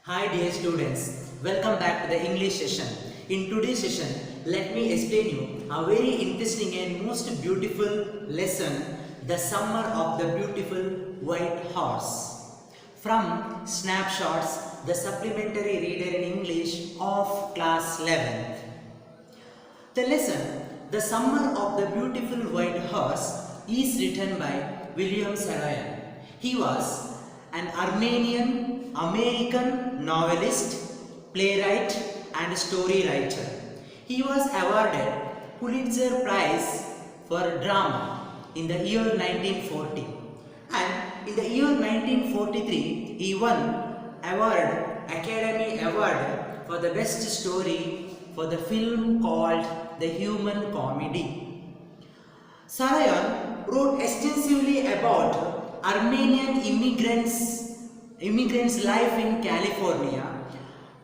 Hi dear students, welcome back to the English session. In today's session, let me explain you a very interesting and most beautiful lesson, the summer of the beautiful white horse. From Snapshots, the supplementary reader in English of class 11th. The lesson, The Summer of the Beautiful White Horse, is written by William Saroyan. He was an Armenian American novelist, playwright and story writer. He was awarded Pulitzer Prize for Drama in the year 1940, and in the year 1943 he won Academy Award for the best story for the film called The Human Comedy. Saroyan wrote extensively about Armenian immigrants' life in California,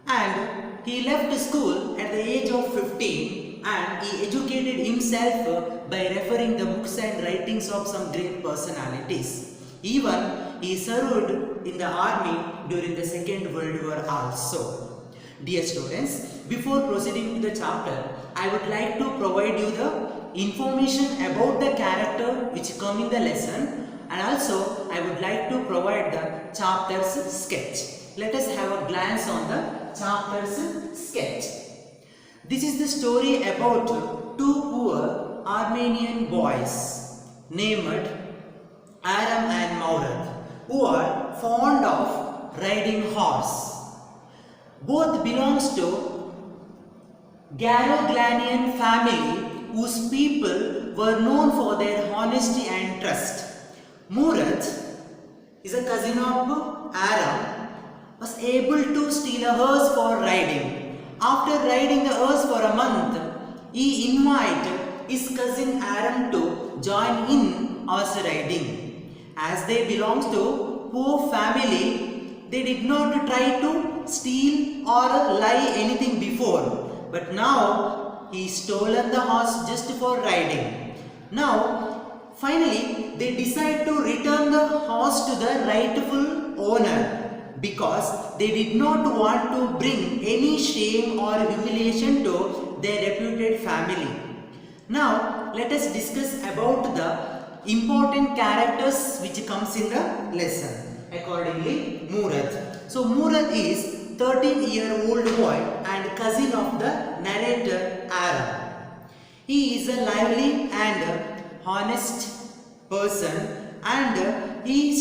and he left school at the age of 15 and he educated himself by referring the books and writings of some great personalities. Even he served in the army during the Second World War also. Dear students, before proceeding to the chapter, I would like to provide you the information about the character which come in the lesson, and also I would like to provide the chapter's sketch. Let us have a glance on the chapter's sketch. This is the story about two poor Armenian boys named Aram and Maurad, who are fond of riding horse. Both belongs to Garoglanian family whose people were known for their honesty and trust. Murad is a cousin of Aram, was able to steal a horse for riding. After riding the horse for a month, he invited his cousin Aram to join in horse riding. As they belonged to poor family, they did not try to steal or lie anything before, but now he stolen the horse just for riding. Now finally they decide to return the horse to the rightful owner because they did not want to bring any shame or humiliation to their reputed family. Now let us discuss about the important characters which comes in the lesson. Accordingly, Murad. So Murad is 13-year-old boy and cousin of the narrator Aram. He is a lively and honest person, and he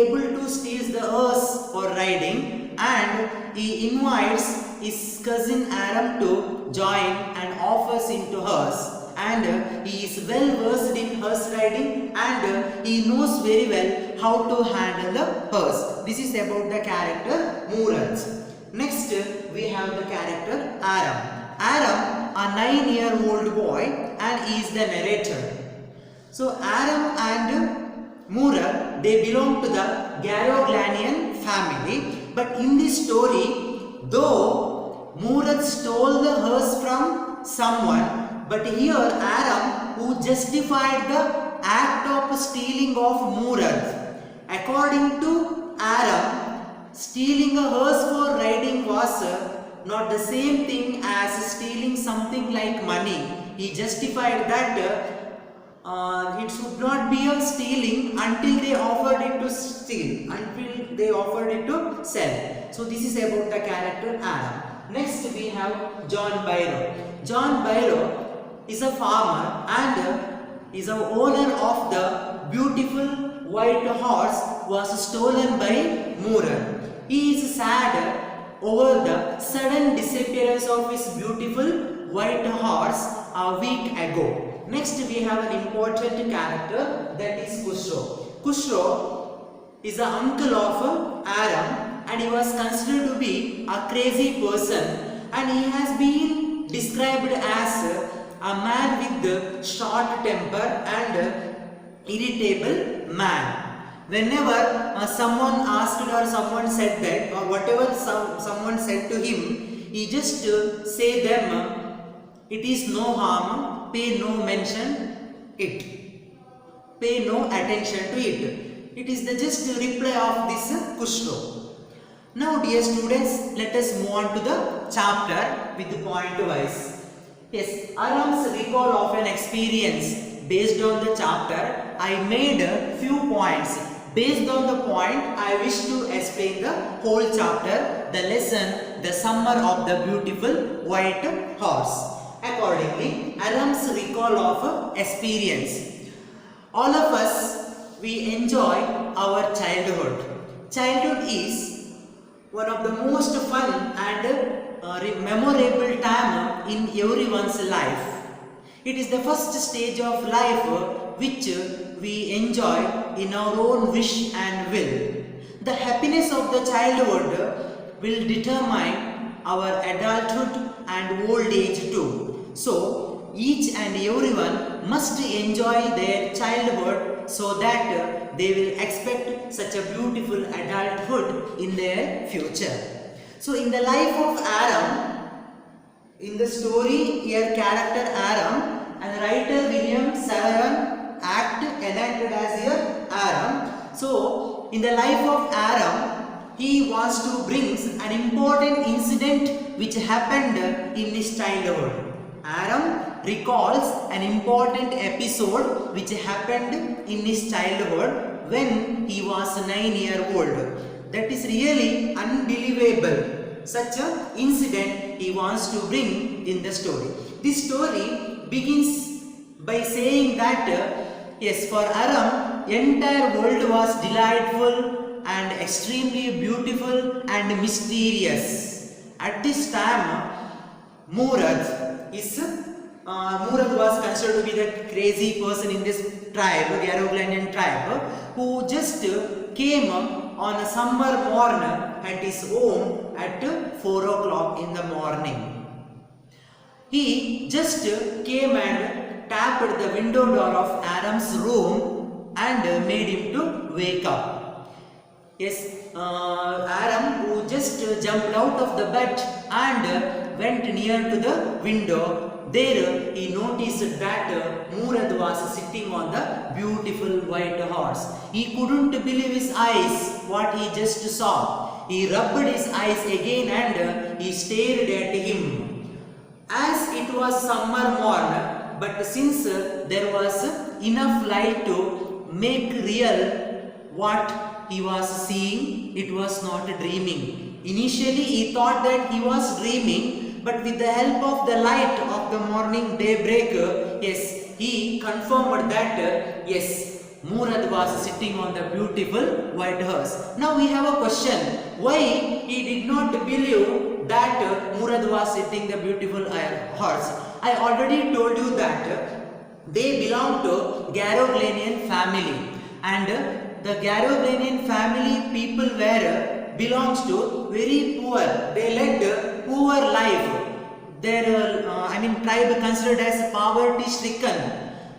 able to steal the horse for riding, and he invites his cousin Aram to join and offers him to horse. And he is well versed in horse riding, and he knows very well how to handle the horse. This is about the character Murad. Next we have the character Aram. Aram, a 9-year-old boy, and he is the narrator. So Aram and Murad, they belong to the Garoglanian family, but in this story, though Murad stole the horse from someone, but here Aram who justified the act of stealing of Murad. According to Aram, stealing a horse for riding was not the same thing as stealing something like money. He justified that it should not be a stealing until they offered it to steal, until they offered it to sell. So this is about the character Aram. Next we have John Byro. John Byro is a farmer and is a owner of the beautiful white horse was stolen by Murad. He is sad over the sudden disappearance of his beautiful white horse a week ago. Next we have an important character, that is Khusro. Khusro is the uncle of Aram, and he was considered to be a crazy person, and he has been described as a man with short temper and irritable man. Whenever someone asked or someone said that, or whatever someone said to him, he just say them, it is no harm, pay no mention it, pay no attention to it. It is the just reply of this Khusro. Now dear students, let us move on to the chapter with the point wise. Yes, Aram's recall of an experience based on the chapter. I made a few points. Based on the point, I wish to explain the whole chapter, the lesson, the summer of the beautiful white horse. Accordingly, Aram's recall of experience. All of us, we enjoy our childhood. Childhood is one of the most fun and memorable time in everyone's life. It is the first stage of life which we enjoy in our own wish and will. The happiness of the childhood will determine our adulthood and old age too. So, each and everyone must enjoy their childhood so that they will expect such a beautiful adulthood in their future. So, in the life of Aram, in the story, here character Aram and writer William Savery act enacted as here Aram. So, in the life of Aram, he wants to bring an important incident which happened in his childhood. Aram recalls an important episode which happened in his childhood when he was 9 years old. That is really unbelievable. Such an incident he wants to bring in the story. This story begins by saying that yes, for Aram, entire world was delightful and extremely beautiful and mysterious. At this time, Murad was considered to be the crazy person in this tribe, Garoglandian tribe, who just came on a summer morn at his home at 4 o'clock in the morning. He just came and tapped the window door of Aram's room and made him to wake up. Yes, Aram, who just jumped out of the bed and went near to the window. There he noticed that Murad was sitting on the beautiful white horse. He couldn't believe his eyes, what he just saw. He rubbed his eyes again and he stared at him. As it was summer morn, but since there was enough light to make real what he was seeing, it was not dreaming. Initially he thought that he was dreaming, but with the help of the light of the morning daybreak, yes, he confirmed that yes, Murad was sitting on the beautiful white horse. Now we have a question. Why he did not believe that Murad was sitting the beautiful horse? I already told you that they belong to Garoglandian family, and the Garoglandian family people belongs to very poor. They led poor life. Their tribe considered as poverty stricken.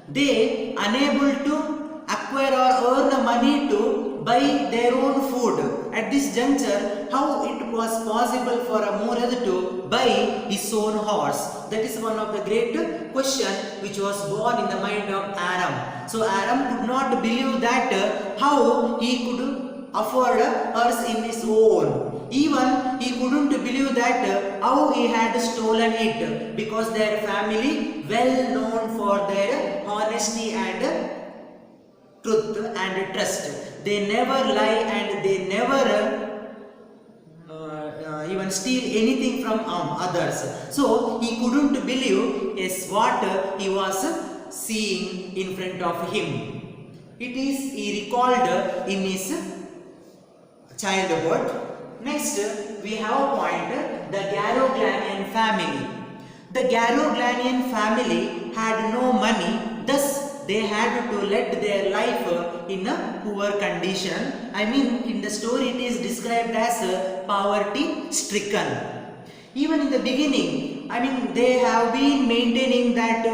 They unable to acquire or earn money to buy their own food. At this juncture, how it was possible for a Murad to buy his own horse? That is one of the great question which was born in the mind of Aram. So Aram could not believe that how he could afford a horse in his own. Even he couldn't believe that how he had stolen it, because their family well known for their honesty and truth and trust. They never lie and they never even steal anything from others. So he couldn't believe yes, what he was seeing in front of him. It is he recalled in his childhood. Next, we have a point, the Garoglandian family. The Garoglandian family had no money, thus they had to lead their life in a poor condition. In the story it is described as poverty stricken. Even in the beginning, they have been maintaining that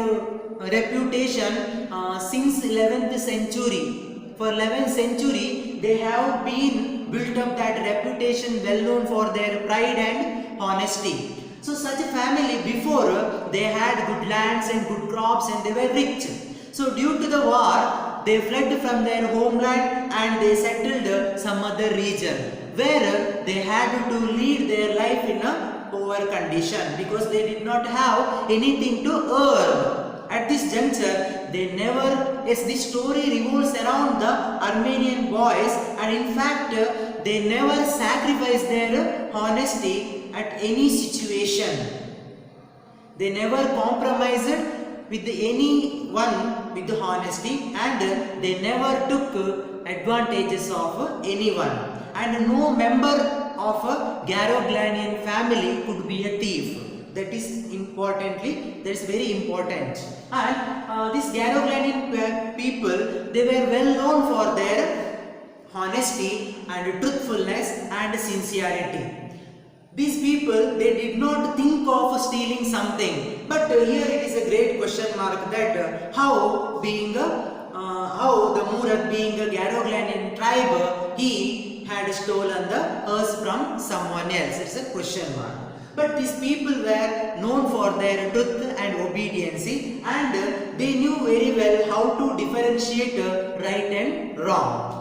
reputation since 11th century. For 11th century, they have been built up that reputation well known for their pride and honesty. So such a family before, they had good lands and good crops and they were rich. So due to the war, they fled from their homeland and they settled some other region. where they had to lead their life in a poor condition because they did not have anything to earn. At this juncture, they never, yes, this story revolves around the Armenian boys, and in fact, they never sacrificed their honesty at any situation. They never compromised with anyone with the honesty, and they never took advantages of anyone. And no member of a Garoglanian family could be a thief. That is very important. And these Garoglanian people, they were well known for their honesty and truthfulness and sincerity. These people, they did not think of stealing something, but here it is a great question mark that how the Murad, being a Garoglanian tribe, he had stolen the hearse from someone else. It's a question mark. But these people were known for their truth and obedience, and they knew very well how to differentiate right and wrong.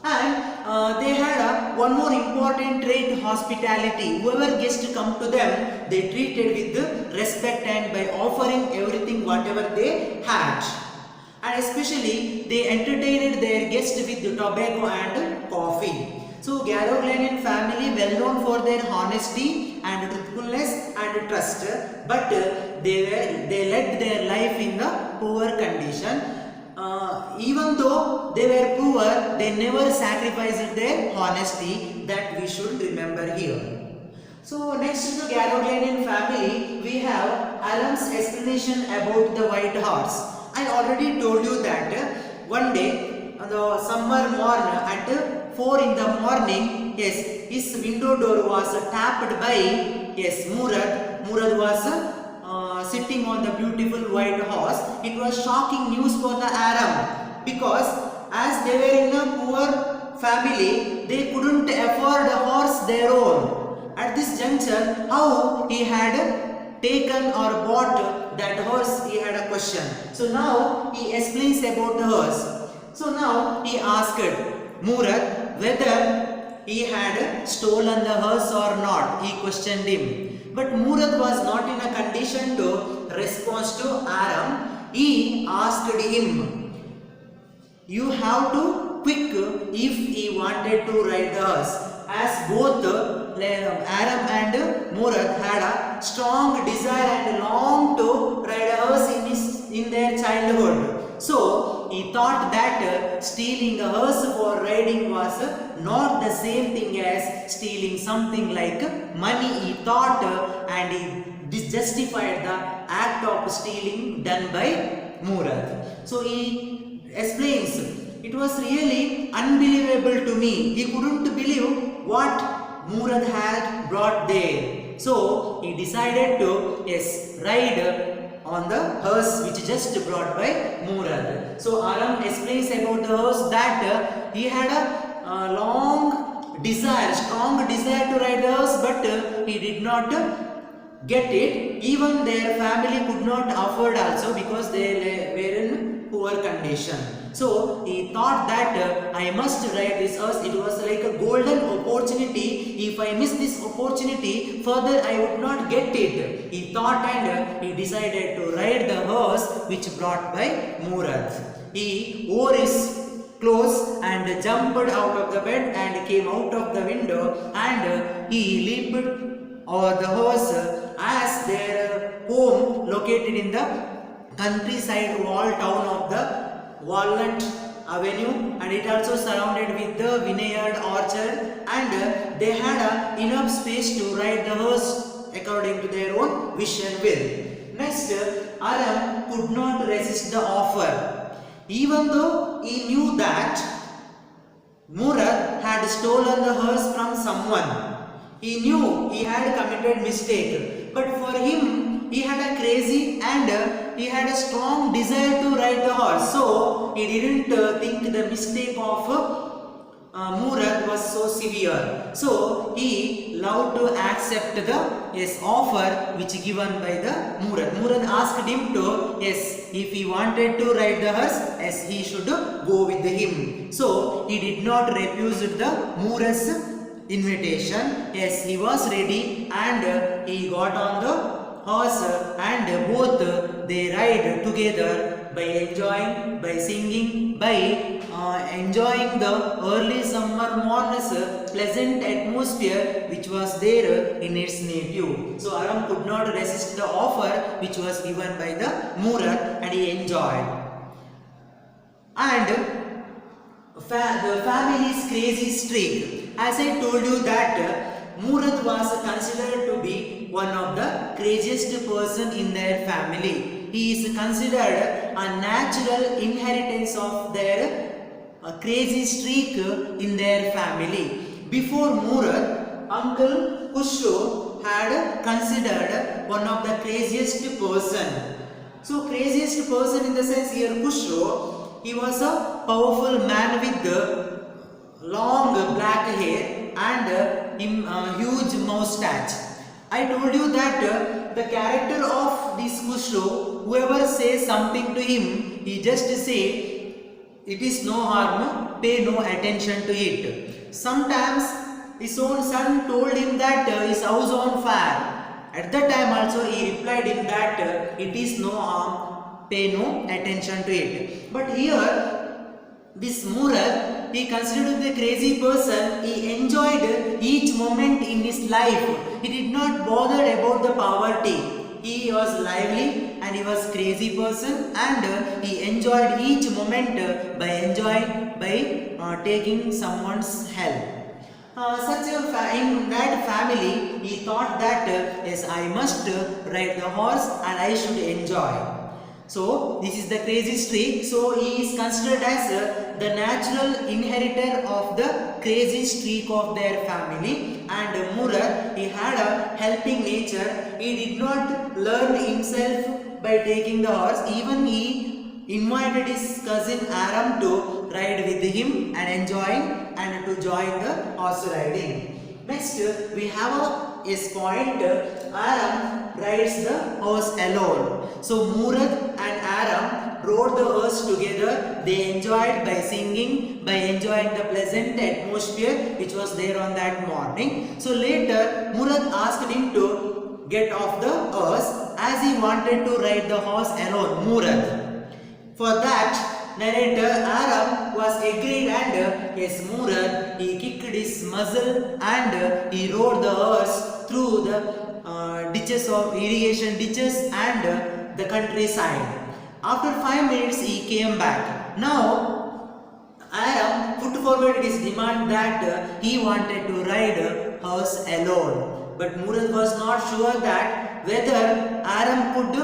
And they had one more important trait, hospitality. Whoever guest come to them, they treated with respect and by offering everything whatever they had. And especially they entertained their guests with tobacco and coffee. So Garoglanian family well known for their honesty and truthfulness and trust, but they led their life in a poor condition. Even though they were poor, they never sacrificed their honesty. That we should remember here. So next to the Garoglanian family, we have Aram's explanation about the white horse. I already told you that one day on the summer morning at 4 in the morning, yes, his window door was tapped by, yes, Murad. Murad was sitting on the beautiful white horse. It was shocking news for the Aram because as they were in a poor family, they couldn't afford a horse their own. At this juncture, how he had taken or bought that horse, he had a question. So now he explains about the horse. So now he asked Murad whether he had stolen the horse or not. He questioned him. But Murad was not in a condition to respond to Aram. He asked him, you have to quick if he wanted to ride the horse. As both Aram and Murad had a strong desire and longed to ride a horse in their childhood. So he thought that stealing a horse for riding was not the same thing as stealing something like money, he thought, and he justified the act of stealing done by Murad. So he explains, it was really unbelievable to me. He couldn't believe what Murad had brought there. So he decided to, yes, ride on the horse which just brought by Murad. So Aram explains about the horse that he had a strong desire to ride the horse, but he did not get it. Even their family could not afford also because they were in poor condition. So he thought that I must ride this horse. It was like a golden opportunity. If I miss this opportunity, further I would not get it. He thought and he decided to ride the horse which brought by Murad. He wore his clothes and jumped out of the bed and came out of the window, and he leaped over the horse as their home located in the countryside wall town of the Walnut Avenue, and it also surrounded with the vineyard orchard, and they had enough space to ride the horse according to their own wish and will. Next, Aram could not resist the offer. Even though he knew that Murad had stolen the horse from someone, he knew he had committed mistake, but for him he had a crazy and he had a strong desire to ride the horse. So he didn't think the mistake of Murad was so severe. So he loved to accept the offer which given by the Murad. Murad asked him to, if he wanted to ride the horse, he should go with him. So he did not refuse the Murad's invitation. Yes, he was ready and he got on the horse and both they ride together by enjoying, by singing, by enjoying the early summer morning's pleasant atmosphere which was there in its native. So Aram could not resist the offer which was given by the Murad and he enjoyed. And the family's crazy streak. As I told you that Murad was considered to be one of the craziest person in their family. He is considered a natural inheritance of their crazy streak in their family. Before Murad, Uncle Kusho had considered one of the craziest person. So craziest person in the sense here Kusho, he was a powerful man with long black hair and huge moustache. I told you that the character of this Kusho, whoever says something to him, he just say, it is no harm, pay no attention to it. Sometimes his own son told him that his house on fire. At that time also he replied him that it is no harm, pay no attention to it. But here this Murad, he considered the crazy person, he enjoyed each moment in his life. He did not bother about the poverty. He was lively and he was crazy person and he enjoyed each moment by taking someone's help. In that family, he thought that yes, I must ride the horse and I should enjoy. So this is the crazy streak. So he is considered as the natural inheritor of the crazy streak of their family. And Murad, he had a helping nature. He did not learn himself by taking the horse. Even he invited his cousin Aram to ride with him and and to join the horse riding. Next, we have a point. Aram rides the horse alone. So Murad and Aram rode the horse together. They enjoyed by singing, by enjoying the pleasant atmosphere which was there on that morning. So later Murad asked him to get off the horse as he wanted to ride the horse alone, Murad. For that, narrator Aram was agreed and yes, Murad, he kicked his muzzle and he rode the horse through the ditches of irrigation ditches and the countryside. After 5 minutes he came back. Now Aram put forward his demand that he wanted to ride horse alone. But Murad was not sure that whether Aram could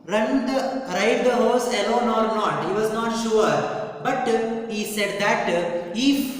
ride the horse alone or not. He was not sure. But he said that if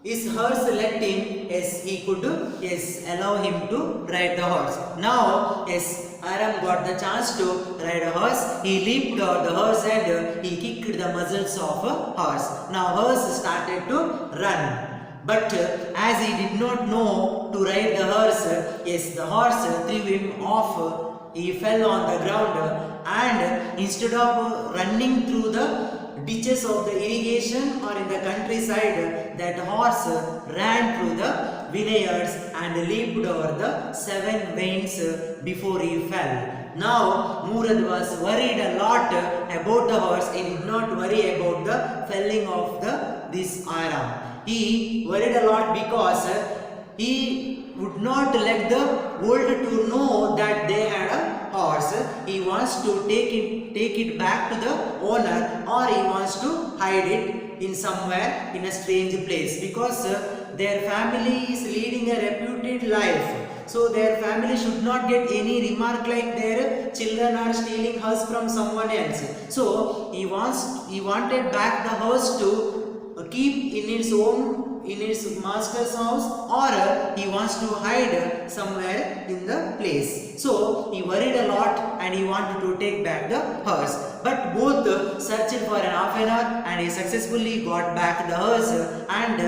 his horse let him, yes, he could allow him to ride the horse. Now, yes, Aram got the chance to ride a horse. He leaped on the horse and he kicked the muzzles of a horse. Now, horse started to run. But as he did not know to ride the horse, yes, the horse threw him off. He fell on the ground and instead of running through the ditches of the irrigation or in the countryside, that horse ran through the vineyards and leaped over the 7 veins before he fell. Now Murad was worried a lot about the horse. He did not worry about the felling of this Aram. He worried a lot because he would not let the world to know that they had a horse. He wants to take it back to the owner, or he wants to hide it in somewhere in a strange place, because their family is leading a reputed life. So their family should not get any remark like their children are stealing horse from someone else. So he wanted back the horse to keep in its master's house, or he wants to hide somewhere in the place. So he worried a lot and he wanted to take back the horse. But both searched for an half an hour and he successfully got back the horse, and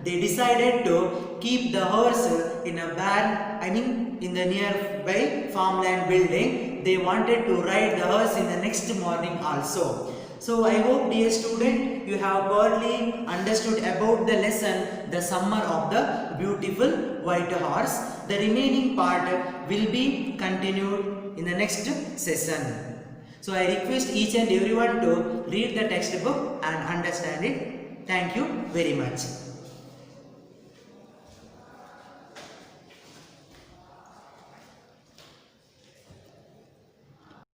they decided to keep the horse in a barn, in the nearby farmland building. They wanted to ride the horse in the next morning also. So I hope, dear student, you have broadly understood about the lesson, the summer of the beautiful white horse. The remaining part will be continued in the next session. So I request each and everyone to read the textbook and understand it. Thank you very much.